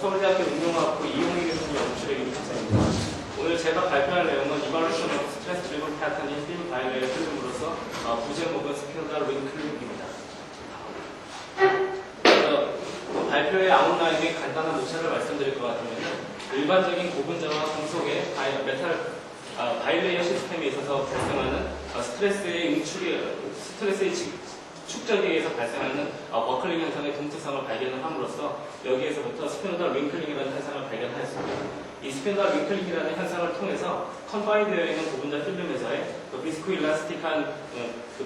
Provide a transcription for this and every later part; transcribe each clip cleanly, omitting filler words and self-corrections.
서울대학교 응용학부 이용희 교수님 연출의 윤탁사입니다. 오늘 제가 발표할 내용은 Evolution of Stress Driven Pattern in Film Bilayer 필름으로서 부제목은 스캔들 윙클링입니다. 발표의 아웃라인에 간단한 모차를 말씀드릴 것 같으면 일반적인 고분자와 금속의 바이레이어 시스템에 있어서 발생하는 스트레스의 축적에 의해서 발생하는 버클링 현상의 동특성을 발견을 함으로써 여기에서부터 스피노달 윙클링이라는 현상을 발견하였습니다. 이 스피노달 윙클링이라는 현상을 통해서 컨파인되어 있는 고분자 필름에서의 비스코일라스틱한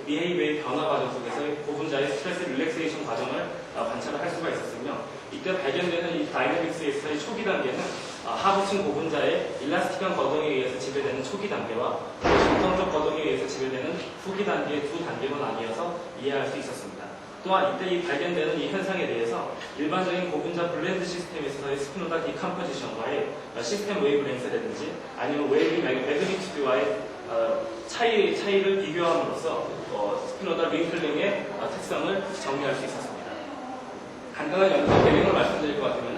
비헤이브의 변화 과정 속에서의 고분자의 스트레스 릴렉세이션 과정을 관찰을 할 수가 있었으며, 이때 발견되는 이 다이내믹스에서의 초기 단계는 하부층 고분자의 일라스틱한 거동에 의해서 지배되는 초기 단계와 정성적 거동에 의해서 지배되는 후기 단계의 두 단계로 나뉘어서 이해할 수 있었습니다. 또한 이때 이 발견되는 이 현상에 대해서 일반적인 고분자 블렌드 시스템에서의 스피노달 디컴포지션과의 시스템 웨이브 랭스라든지 아니면 웨이브 매그니튜드와의 차이를 비교함으로써 스피노달 윙클링의 특성을 정리할 수 있었습니다. 간단한 연구 배경을 말씀드릴 것 같으면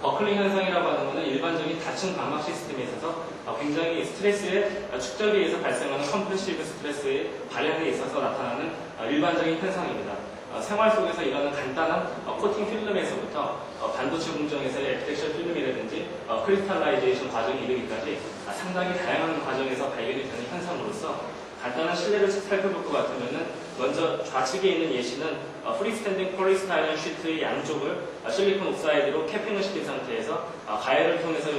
버클링 현상이라고 하는 것은 일반적인 다층 광막 시스템에 있어서 굉장히 스트레스의 축적에 의해서 발생하는 컴프레시브 스트레스의 발현에 있어서 나타나는 일반적인 현상입니다. 생활 속에서 일어나는 간단한 코팅 필름에서부터 반도체 공정에서의 에피텍셜 필름이라든지 크리스탈라이제이션 과정에 이르기까지 상당히 다양한 과정에서 발견이 되는 현상으로서 간단한 실내를 살펴볼 것 같으면은 먼저 좌측에 있는 예시는 프리스탠딩 폴리스타이렌 시트의 양쪽을 실리콘 옥사이드로 캐핑을 시킨 상태에서 가열을 통해서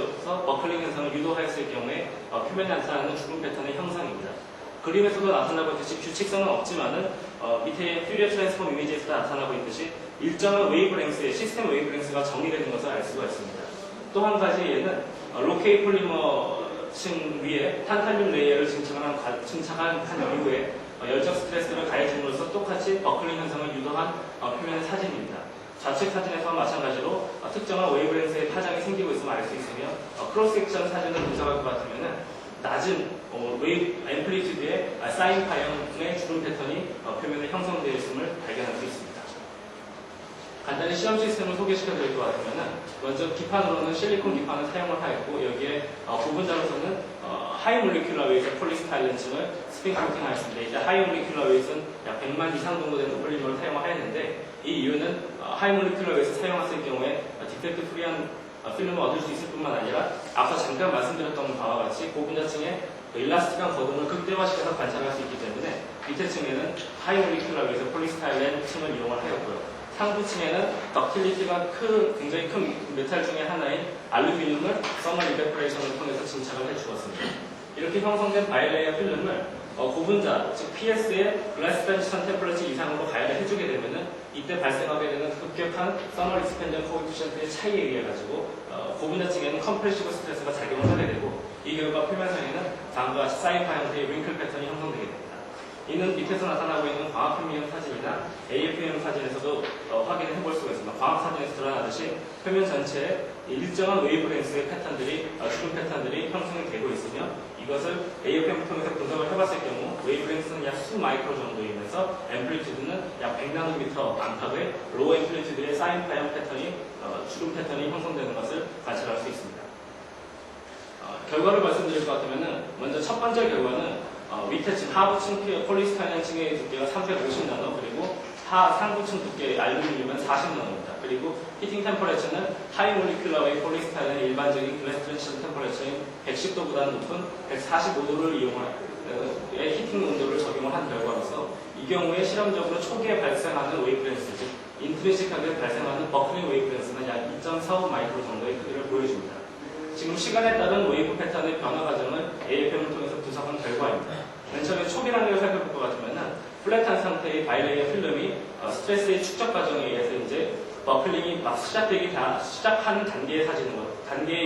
버클링 현상을 유도하였을 경우에 표면에 나타나는 주름 패턴의 형상입니다. 그림에서도 나타나고 있듯이 규칙성은 없지만은 밑에 퓨리어 트랜스폼 이미지에서 나타나고 있듯이 일정한 웨이브 랭스의 시스템 웨이브 랭스가 정의되는 것을 알 수가 있습니다. 또 한 가지 얘는 로케이 폴리머 층 위에 탄탈륨 레이어를 증착한 이후에 열적 스트레스를 가해줌으로써 똑같이 버클링 현상을 유도한 표면의 사진입니다. 좌측 사진에서와 마찬가지로 특정한 웨이브 랭스의 파장이 생기고 있음을 알 수 있으며 크로스 섹션 사진을 분석할 것 같으면 낮은 웨이브 앰플리튜드의 사인 파형의 주름 패턴이 표면에 형성되어 있음을 발견할 수 있습니다. 간단히 시험 시스템을 소개시켜 드릴 것 같으면 먼저 기판으로는 실리콘 기판을 사용을 하였고, 여기에 부분자로서는 하이 몰리큘러 웨이트 폴리스타일렌층을 스핀 코팅하였습니다. 이제 하이 몰리큘러 웨이트는 약 100만 이상 정도 되는 폴리머를 사용을 하였는데, 이 이유는 하이 몰리큘러 웨이트 사용했을 경우에 디펙트 프리한 필름을 얻을 수 있을 뿐만 아니라 앞서 잠깐 말씀드렸던 바와 같이 고분자층의 일라스틱한 거동을 극대화시켜서 관찰할 수 있기 때문에 밑에 층에는 하이 몰리큘러 웨이트 폴리스타일렌 층을 이용을 하였고요. 상부층에는 덕틸리티가 굉장히 큰 메탈 중에 하나인 알루미늄을 서멀 이베퍼레이션을 통해서 증착을 해주었습니다. 이렇게 형성된 바이레이어 필름을 고분자, 즉 PS의 글라스 펜션 템퍼러처 이상으로 가열을 해주게 되면은 이때 발생하게 되는 급격한 서멀 익스펜전 코에피션트의 차이에 의해 가지고 고분자층에는 컴프레시브 스트레스가 작용을 하게 되고, 이 결과 표면상에는 다음과 같이 사인파 형태의 윙클 패턴이 형성되게 됩니다. 이는 밑에서 나타나고 있는 광학 표면 사진이나 AFM 사진에서도 확인해 볼 수가 있습니다. 광학 사진에서 드러나듯이 표면 전체에 일정한 웨이브 랭스의 패턴들이, 주름 패턴들이 형성이 되고 있으며, 이것을 AFM을 통해서 분석을 해봤을 경우 웨이브 랭스는 약 수 마이크로 정도이면서 앰플리튜드는 약 100나노미터 안팎의 로우 앰플리튜드의 사인 파형 패턴이, 주름 패턴이 형성되는 것을 관찰할 수 있습니다. 결과를 말씀드릴 것 같으면 먼저 첫 번째 결과는 밑에 층 하부층 폴리스타이렌 층의 두께가 350나노, 그리고 상부층 두께의 알루미늄은 40나노입니다. 그리고 히팅 템퍼레처는 하이 몰리큘러의 폴리스타이렌의 일반적인 글래스 트랜지션 템퍼레처인 110도보다 높은 145도를 이용한 히팅 온도를 적용을 한 결과로서 이 경우에 실험적으로 초기에 발생하는 웨이브렌스, 즉 인트리식하게 발생하는 버클링 웨이브렌스는 약 2.45 마이크로 정도의 크기를 보여줍니다. 지금 시간에 따른 웨이브 패턴의 변화 과정을 AFM을 통해서 분석한 결과입니다. 맨 처음에 초기 단계를 살펴볼 것 같으면 플랫한 상태의 바이레이어 필름이 스트레스의 축적 과정에 의해서 이제 버클링이 막 시작하는 단계의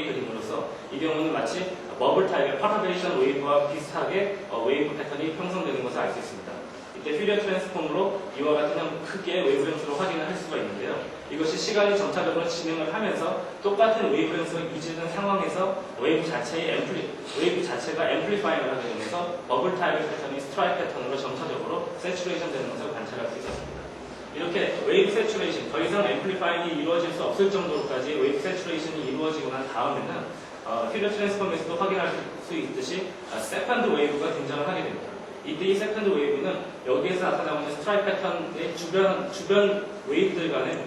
그림으로서 이 경우는 마치 버블 타입의 파라베이션 웨이브와 비슷하게 웨이브 패턴이 형성되는 것을 알 수 있습니다. 이때 퓨리어 트랜스폼으로 이와 같은 크기의 웨이브렌스로 확인을 할 수가 있는데요. 이것이 시간이 점차적으로 진행을 하면서 똑같은 웨이브렌스가 유지되는 상황에서 웨이브 자체가 앰플리파잉을 하게 되면서 버블 타입의 패턴이 스트라이프 패턴으로 점차적으로 세츄레이션 되는 것을 관찰할 수 있었습니다. 이렇게 웨이브 세츄레이션, 더 이상 앰플리파잉이 이루어질 수 없을 정도로까지 웨이브 세츄레이션이 이루어지고 난 다음에는 퓨리어 트랜스폼에서도 확인할 수 있듯이 세컨드 웨이브가 등장을 하게 됩니다. 이때 이 세컨드 웨이브는 여기에서 나타나고 있는 스트라이프 패턴의 주변 웨이브들 간의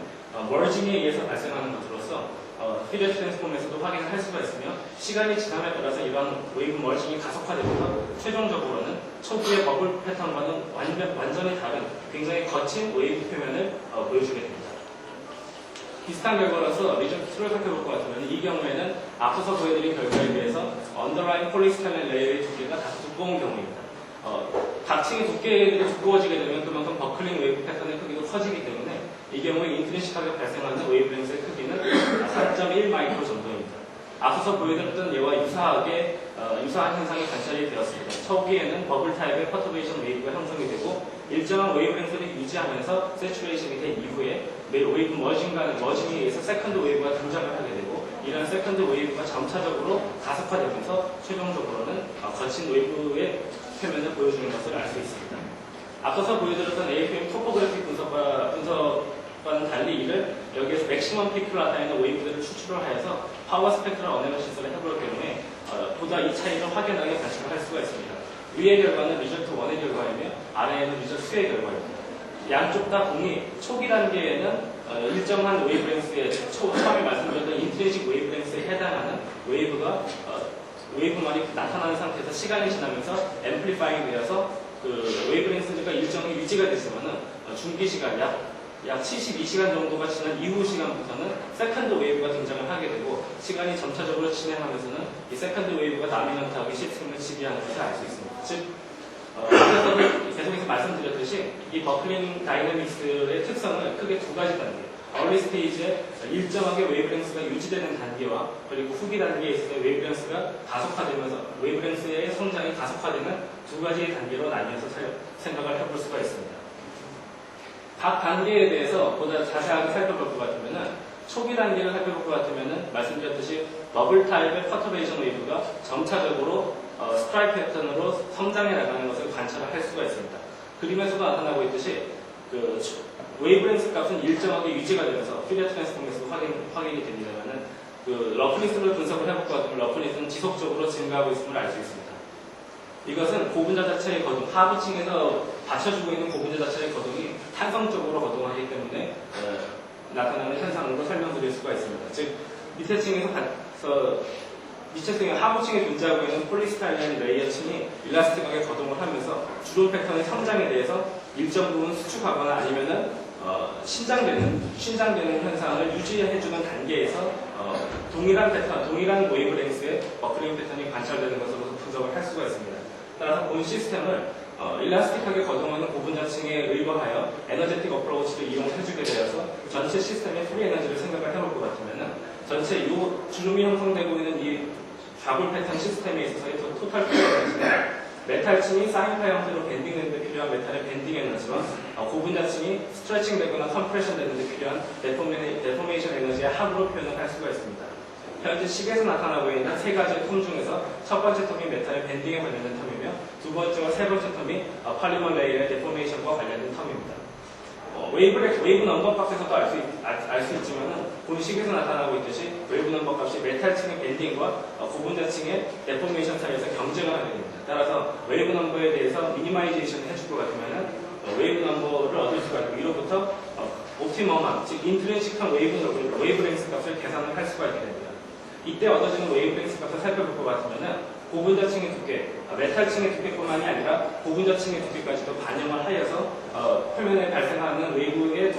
머징에 의해서 발생하는 것으로서 퓨리어 트랜스폼에서도 확인을 할 수가 있으며 시간이 지남에 따라서 이러한 웨이브 머징이 가속화되면서 최종적으로는 초기의 버블 패턴과는 완전히 다른 굉장히 거친 웨이브 표면을 보여주게 됩니다. 비슷한 결과로서 리조트를 살펴볼 것 같으면 이 경우에는 앞서서 보여드린 결과에 비해서 언더라인 폴리스타멘 레이어의 두께가 다소 두꺼운 경우입니다. 각층의 두께들이 두꺼워지게 되면 그만큼 버클링 웨이브 패턴의 크기도 커지기 때문에 이 경우에 인트린식하게 발생하는 웨이브랭스의 크기는 4.1 마이크로 정도입니다. 앞서서 보여드렸던 예와 유사한 현상이 관찰이 되었습니다. 초기에는 버블 타입의 퍼터베이션 웨이브가 형성이 되고 일정한 웨이브랭스를 유지하면서 세츄레이션이 된 이후에 웨이브 머징에 의해서 세컨드 웨이브가 등장을 하게 되고 이런 세컨드 웨이브가 점차적으로 가속화되면서 최종적으로는 거친 웨이브의 표면을 보여주는 것을 알 수 있습니다. 앞서서 보여드렸던 AFM 토포그래픽 분석과는 달리 이를 여기에서 맥시멈 피크를 나타내는 웨이브들을 추출을 하여서 파워 스펙트럴 어널리시스를 해볼 경우에 보다 이 차이를 확연하게 관측할 수가 있습니다. 위의 결과는 리절트 1의 결과이며 아래에는 리절트 2의 결과입니다. 양쪽 다 공이 초기 단계에는 일정한 웨이브랭스에 처음에 말씀드렸던 인트리식 웨이브랭스에 해당하는 웨이브만이 나타나는 상태에서 시간이 지나면서 앰플리파잉이 되어서 그 웨이브랭스가 일정히 유지가 되지만은 중기 시간 약 72시간 정도가 지난 이후 시간부터는 세컨드 웨이브가 등장을 하게 되고 시간이 점차적으로 진행하면서는 이 세컨드 웨이브가 나미넌트하게 시스템을 지배하는 것을 알 수 있습니다. 즉, 계속해서 말씀드렸듯이 이 버클링 다이내믹스의 특성은 크게 두 가지 단계. 얼리 스테이지에 일정하게 웨이브랭스가 유지되는 단계와 그리고 후기 단계에 있어서 웨이브랭스가 가속화되면서 웨이브랭스의 성장이 가속화되는 두 가지의 단계로 나뉘어서 생각을 해볼 수가 있습니다. 각 단계에 대해서 보다 자세하게 살펴볼 것 같으면은 초기 단계를 살펴볼 것 같으면은 말씀드렸듯이 버블 타입의 퍼터베이션 웨이브가 점차적으로 스트라이프 패턴으로 성장해 나가는 것을 관찰을 할 수가 있습니다. 그림에서도 나타나고 있듯이 그 웨이브랭스 값은 일정하게 유지가 되면서 퓨리어 트랜스폼에서도 확인이 됩니다만은 그 러프니스를 분석을 해볼 것 같으면 러프니스는 지속적으로 증가하고 있음을 알 수 있습니다. 이것은 고분자 자체의 거동, 하부층에서 받쳐주고 있는 고분자 자체의 거동이 탄성적으로 거동하기 때문에 나타나는 현상으로 설명드릴 수가 있습니다. 즉 밑에 층의 하부층에 존재하고 있는 폴리스타이렌 레이어층이 일라스틱하게 거동을 하면서 주름 패턴의 성장에 대해서 일정 부분 수축하거나 아니면은 신장되는 현상을 유지해주는 단계에서 동일한 웨이브랭스의 버클링 패턴이 관찰되는 것으로 분석을 할 수가 있습니다. 따라서 본 시스템을 일라스틱하게 거동하는 고분자층에 의거하여 에너제틱 어프로치를 이용해주게 되어서 전체 시스템의 프리 에너지를 생각을 해볼 것 같으면은 전체 이 주름이 형성되고 있는 이 좌골 패턴 시스템에 있어서의 토탈 프리 에너지는 메탈층이 사인파 형태로 밴딩되는 데 필요한 메탈의 밴딩 에너지와 고분자층이 스트레칭 되거나 컴프레션 되는 데 필요한 데포메이션 에너지의 합으로 표현을 할 수가 있습니다. 현재 식에서 나타나고 있는 세 가지의 텀 중에서 첫 번째 텀이 메탈의 밴딩에 관련된 텀이며 두 번째와 세 번째 텀이 팔리머 레이어의 데포메이션과 관련된 텀입니다. 웨이브 넘버 값에서도 알 수 있지만은 본 식에서 나타나고 있듯이 웨이브 넘버 값이 메탈층의 밴딩과 고분자층의 데포메이션 사이에서 경쟁을 하게 됩니다. 따라서 웨이브 넘버에 대해서 미니마이제이션을 해줄 것 같으면은 웨이브 넘버를 얻을 수가 있고 위로부터 옵티머만, 즉 인트린식한 웨이브랭스 값을 계산을 할 수가 있게 됩니다. 이때 얻어지는 웨이브랭스 값을 살펴볼 것 같으면은 고분자층의 두께, 메탈층의 두께뿐만이 아니라 고분자층의 두께까지도 반영을 하여서 표면에 발생하는 웨이브의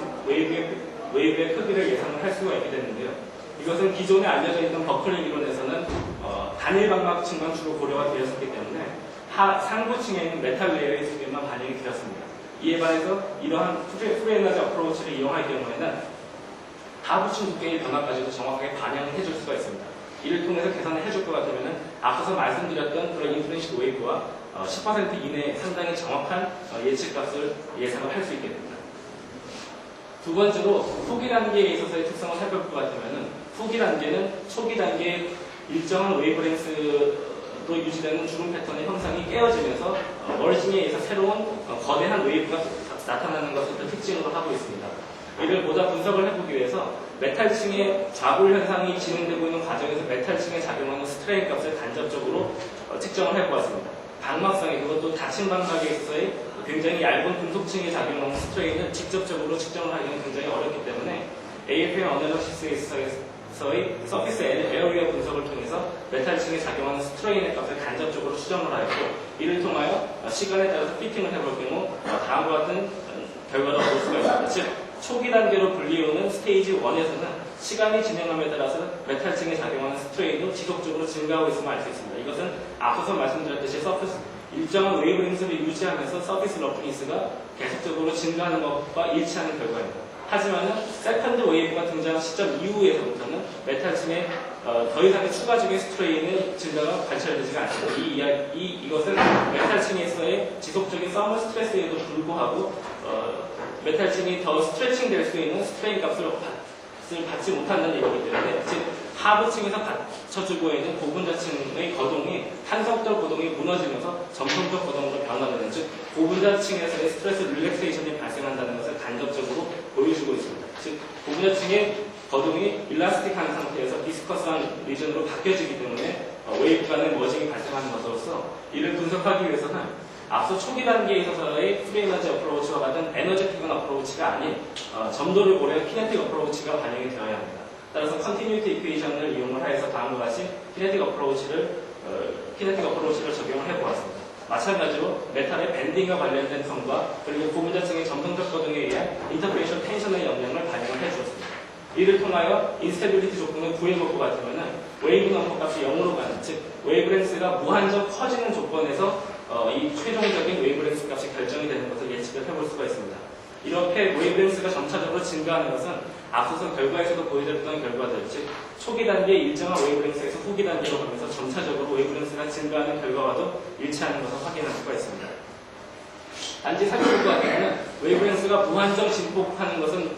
크기를 예상을 할 수가 있게 되는데요. 이것은 기존에 알려져 있던 버클링 이론에서는 단일 방막층만 주로 고려가 되었기 때문에 상부층에 있는 메탈 레이어의 두께만 반영이 되었습니다. 이에 반해서 이러한 프리 에너지 어프로치를 이용할 경우에는 하부층 두께의 변화까지도 정확하게 반영을 해줄 수가 있습니다. 이를 통해서 계산을 해줄 것 같으면 앞서서 말씀드렸던 그런 인트린식 웨이브와 10% 이내에 상당히 정확한 예측값을 예상을 할 수 있게 됩니다. 두 번째로 후기 단계에 있어서의 특성을 살펴볼 것 같으면 후기 단계는 초기 단계에 일정한 웨이브랭스로 유지되는 주름 패턴의 형상이 깨어지면서 머징에 의해서 새로운 거대한 웨이브가 나타나는 것을 또 특징으로 하고 있습니다. 이를 보다 분석을 해보기 위해서 메탈층의 좌골 현상이 진행되고 있는 과정에서 메탈층에 작용하는 스트레인 값을 간접적으로 측정을 해보았습니다. 방막성에 그것도 닫힌 방막에 있어서의 굉장히 얇은 금속층에 작용하는 스트레인은 직접적으로 측정을 하기는 굉장히 어렵기 때문에 AFM 어널리시스에서의 서피스 에어리어 분석을 통해서 메탈층에 작용하는 스트레인의 값을 간접적으로 추정을 하였고 이를 통하여 시간에 따라서 피팅을 해볼 경우 다음과 같은 결과를 얻을 수가 있습니다. 즉 초기 단계로 불리우는 스테이지 1에서는 시간이 진행함에 따라서 메탈층에 작용하는 스트레인도 지속적으로 증가하고 있음을 알 수 있습니다. 이것은 앞서서 말씀드렸듯이 서피스 일정한 웨이브렌스를 유지하면서 서피스 러프니스가 계속적으로 증가하는 것과 일치하는 결과입니다. 하지만 세컨드 웨이브가 등장한 시점 이후에서부터는 메탈층에 더 이상의 추가적인 스트레인의 증가가 관찰되지가 않습니다. 이것은 메탈층에서의 지속적인 서머 스트레스에도 불구하고 메탈층이 더 스트레칭 될 수 있는 스트레인 값을 받지 못한다는 얘기이기 때문에 즉 하부층에서 받쳐주고 있는 고분자층의 거동이 탄성적 거동이 무너지면서 점성적 거동으로 변화되는 즉 고분자층에서의 스트레스 릴렉세이션이 발생한다는 것을 간접적으로 보여주고 있습니다. 즉 고분자층의 거동이 일라스틱한 상태에서 디스커스한 리전으로 바뀌어지기 때문에 웨이브 간의 머징이 발생하는 것으로서 이를 분석하기 위해서는 앞서 초기 단계에 있어서의 프리 에너지 어프로치와 같은 에너제틱한 어프로치가 아닌 점도를 고려한 키네틱 어프로치가 반영이 되어야 합니다. 따라서 컨티뉴티 이퀘이션을 이용을 하여서 다음과 같이 키네틱 어프로치를 적용을 해보았습니다. 마찬가지로 메탈의 밴딩과 관련된 성과 그리고 고분자층의 점성적 거동에 의한 인터프레이션 텐션의 영향을 반영을 해주었습니다. 이를 통하여 인스테빌리티 조건을 구해볼 것 같으면 웨이브 넘버 값이 0으로 가는 즉 웨이브렌스가 무한정 커지는 조건에서 이 최종적인 웨이브렌스 값이 결정이 되는 것을 예측을 해볼 수가 있습니다. 이렇게 웨이브렌스가 점차적으로 증가하는 것은 앞서서 결과에서도 보여드렸던 결과들, 즉 초기 단계의 일정한 웨이브렌스에서 후기 단계로 가면서 점차적으로 웨이브렌스가 증가하는 결과와도 일치하는 것을 확인할 수가 있습니다. 단지 살펴볼 것 같으면 웨이브렌스가 무한정 증폭하는 것을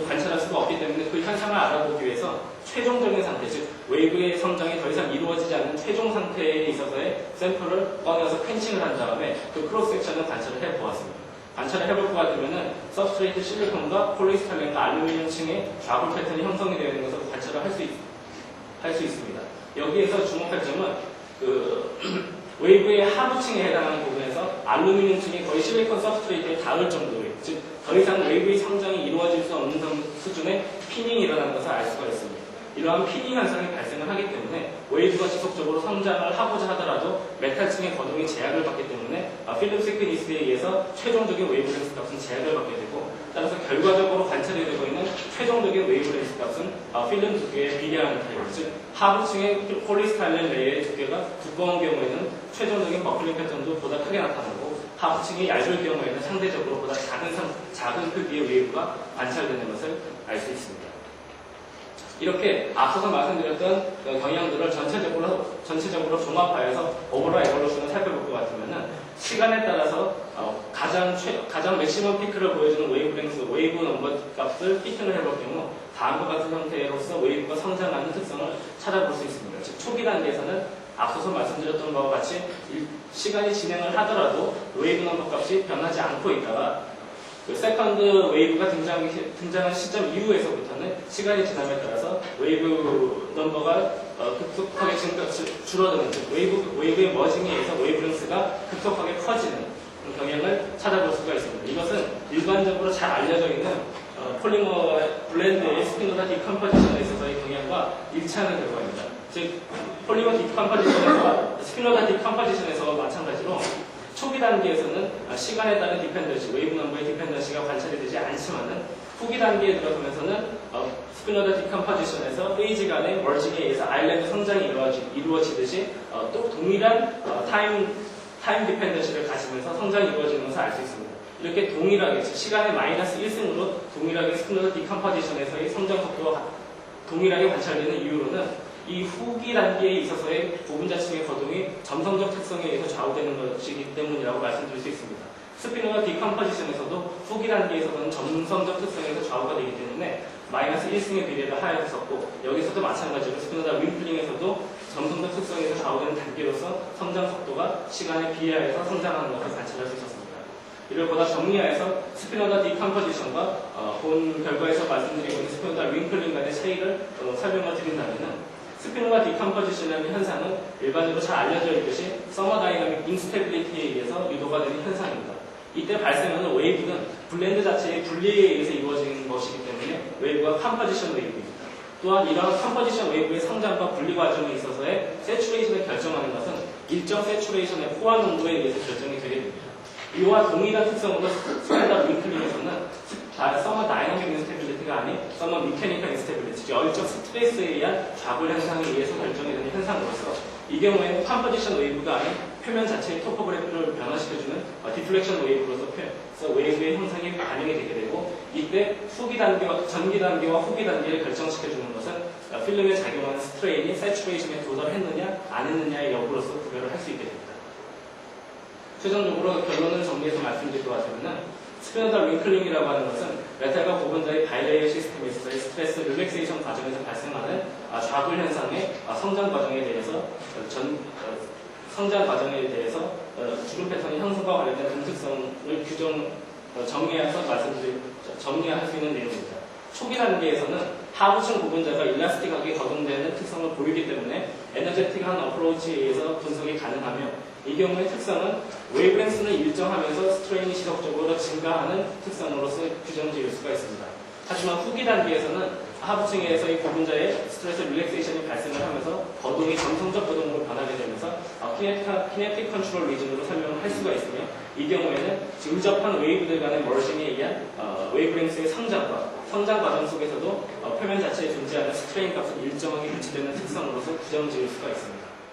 관찰할 수가 없기 때문에 그 현상을 알아보기 위해서 최종적인 상태, 즉 웨이브의 성장이 더 이상 이루어지지 않는 최종 상태에 있어서의 샘플을 꺼내서 펜칭을 한 다음에 그 크로스 섹션을 관찰을 해보았습니다. 관찰을 해볼 것 같으면 서브스트레이트 실리콘과 폴리스타렌과 알루미늄층의 좌골 패턴이 형성이 되어 있는 것을 관찰을 할 수 있습니다. 여기에서 주목할 점은 웨이브의 하부층에 해당하는 부분에서 알루미늄층이 거의 실리콘 서브스트레이트에 닿을 정도의, 즉 더 이상 웨이브의 성장이 이루어질 수 없는 수준의 피닝이 일어나는 것을 알 수가 있습니다. 이러한 피닝 현상이 발생을 하기 때문에 웨이브가 지속적으로 성장을 하고자 하더라도 메탈층의 거동이 제약을 받기 때문에 필름 시크니스에 의해서 최종적인 웨이브렌스 값은 제약을 받게 되고 따라서 결과적으로 관찰이 되고 있는 최종적인 웨이브렌스 값은 필름 두께에 비례하는 타입, 즉 하부층의 폴리스타일렌 레이어의 두께가 두꺼운 경우에는 최종적인 버클링 패턴도 보다 크게 나타나고 하부층이 얇을 경우에는 상대적으로 보다 작은 크기의 웨이브가 관찰되는 것을 알 수 있습니다. 이렇게 앞서서 말씀드렸던 경향들을 전체적으로 종합하여서 오버롤 에볼루션을 살펴볼 것 같으면 시간에 따라서 가장 맥시멈 피크를 보여주는 웨이브 넘버 값을 피팅을 해볼 경우 다음과 같은 형태로서 웨이브가 성장하는 특성을 찾아볼 수 있습니다. 즉 초기 단계에서는 앞서서 말씀드렸던 바와 같이 시간이 진행을 하더라도 웨이브 넘버 값이 변하지 않고 있다가 세컨드 웨이브가 등장한 시점 이후에서부터는 시간이 지남에 따라서 웨이브 넘버가 급속하게 줄어드는 즉 웨이브의 머징에 의해서 웨이브렌스가 급속하게 커지는 경향을 찾아볼 수가 있습니다. 이것은 일반적으로 잘 알려져 있는 폴리머 블렌드의 스피노다 디컴포지션에 있어서의 경향과 일치하는 결과입니다. 즉 폴리머 디컴포지션에서 스피노다 디컴포지션에서 마찬가지로 초기 단계에서는 시간에 따른 디펜던시, 웨이브 넘버의 디펜던시가 관찰이 되지 않지만은 후기 단계에 들어가면서는 스피노다 디컴포지션에서 페이지 간의 머징에 의해서 아일랜드 성장이 이루어지듯이 또 동일한 타임 디펜던시를 가지면서 성장이 이루어지는 것을 알 수 있습니다. 이렇게 동일하게 시간의 마이너스 1승으로 동일하게 스피노다 디컴포지션에서의 성장 속도가 동일하게 관찰되는 이유로는 이 후기 단계에 있어서의 고분자층의 거동이 점성적 특성에 의해서 좌우되는 것이기 때문이라고 말씀드릴 수 있습니다. 스피노다 디컴포지션에서도 후기 단계에서는 점성적 특성에서 좌우가 되기 때문에 마이너스 1승의 비례를 하였었고 여기서도 마찬가지로 스피노다 윙플링에서도 점성적 특성에서 좌우되는 단계로서 성장 속도가 시간에 비례하여서 성장하는 것을 관찰할 수 있었습니다. 이를 보다 정리하여서 스피노다 디컴포지션과 본 결과에서 말씀드리고 있는 스피노다 윙클링 간의 차이를 설명을 드린다면은 스피노다 디컴포지션이라는 현상은 일반적으로 잘 알려져 있듯이 서머다이나믹 인스테빌리티에 의해서 유도가 되는 현상입니다. 이때 발생하는 웨이브는 블렌드 자체의 분리에 의해서 이루어진 것이기 때문에 웨이브가 컴포지션 웨이브입니다. 또한 이러한 컴포지션 웨이브의 성장과 분리 과정에 있어서의 세츄레이션을 결정하는 것은 일정 세츄레이션의 포화 농도에 의해서 결정이 되게 됩니다. 이와 동일한 특성으로 스피노다 윙클링에서는 서머 다이나믹 인스테빌리티가 아닌 서머 미케니컬 인스테빌리티, 열적 스트레스에 의한 좌불 현상에 의해서 결정이 되는 현상으로서 이 경우에는 컴포지션 웨이브가 아닌 표면 자체의 토포그래피를 변화시켜주는 디플렉션 웨이브로서 웨이브의 형상이 반영이 되게 되고 이때 전기 단계와 후기 단계를 결정시켜주는 것은 필름에 작용하는 스트레인이 세츄레이션에 도달했느냐 안 했느냐의 여부로서 구별을 할 수 있게 됩니다. 최종적으로 결론을 정리해서 말씀드리고 하자면은 스피노다 윙클링이라고 하는 것은 메탈과 고분자의 바이레이어 시스템에 있어서의 스트레스 릴렉세이션 과정에서 발생하는 좌불 현상의 성장 과정에 대해서 주름 패턴의 형성과 관련된 동특성을 정리할 수 있는 내용입니다. 초기 단계에서는 하부층 고분자가 일라스틱하게 거동되는 특성을 보이기 때문에 에너제틱한 어프로치에 의해서 분석이 가능하며 이 경우의 특성은 웨이브랭스는 일정하면서 스트레인이 지속적으로 증가하는 특성으로서 규정 지을 수가 있습니다. 하지만 후기 단계에서는 하부층에서의 고분자의 스트레스 릴렉세이션이 발생을 하면서 거동이 점성적 거동으로 변하게 되면서 키네틱 컨트롤 리즌으로 설명을 할 수가 있으며 이 경우에는 근접한 웨이브들 간의 머징에 의한 웨이브랭스의 성장 과정 속에서도 표면 자체에 존재하는 스트레인 값은 일정하게 유지되는 특성으로서 규정 지을 수가 있습니다.